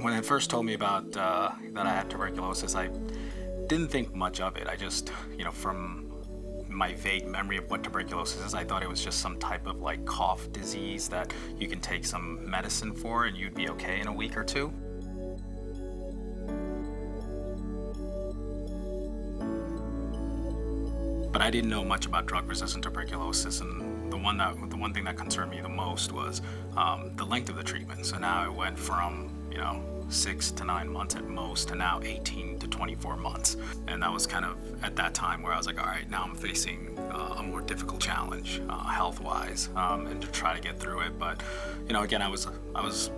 When it first told me about that I had tuberculosis, I didn't think much of it. I just, from my vague memory of what tuberculosis is, I thought it was just some type of like cough disease that you can take some medicine for and you'd be okay in a week or two. But I didn't know much about drug-resistant tuberculosis, and the one thing that concerned me the most was the length of the treatment. So now it went from 6 to 9 months at most to now 18 to 24 months, and that was kind of at that time where I was like, all right, now I'm facing a more difficult challenge health-wise, and to try to get through it. But again, I was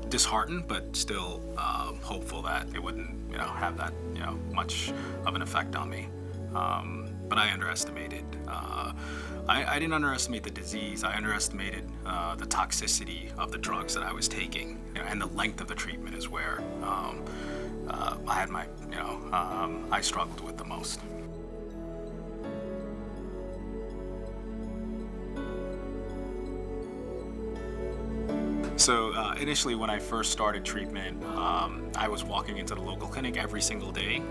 disheartened, but still hopeful that it wouldn't have that much of an effect on me. But I underestimated. I didn't underestimate the disease. I underestimated the toxicity of the drugs that I was taking, and the length of the treatment is where I had my, I struggled with the most. So initially, when I first started treatment, I was walking into the local clinic every single day,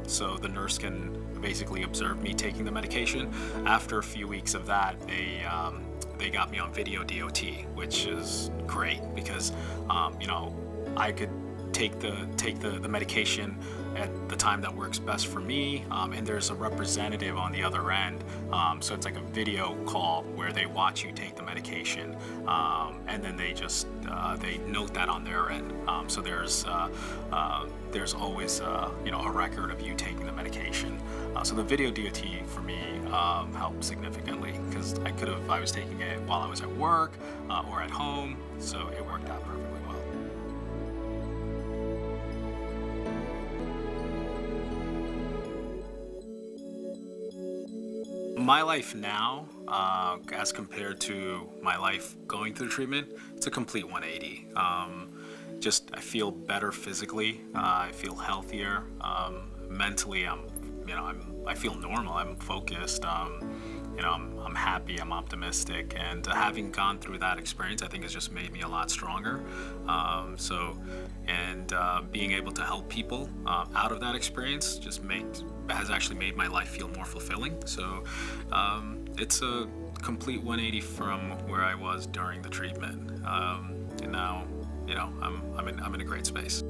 so the nurse can basically observe me taking the medication. After a few weeks of that, they got me on video DOT, which is great because I could take the medication at the time that works best for me, and there's a representative on the other end, so it's like a video call where they watch you take the medication, and then they just they note that on their end, so there's always a record of you taking the medication. So the video DOT for me helped significantly because I was taking it while I was at work or at home, so it worked out perfectly well. My life now, as compared to my life going through treatment, it's a complete 180. I feel better physically. I feel healthier. Mentally, I feel normal. I'm focused. I'm happy. I'm optimistic. And having gone through that experience, I think has just made me a lot stronger. Being able to help people out of that experience has actually made my life feel more fulfilling. So it's a complete 180 from where I was during the treatment, and now I'm in a great space.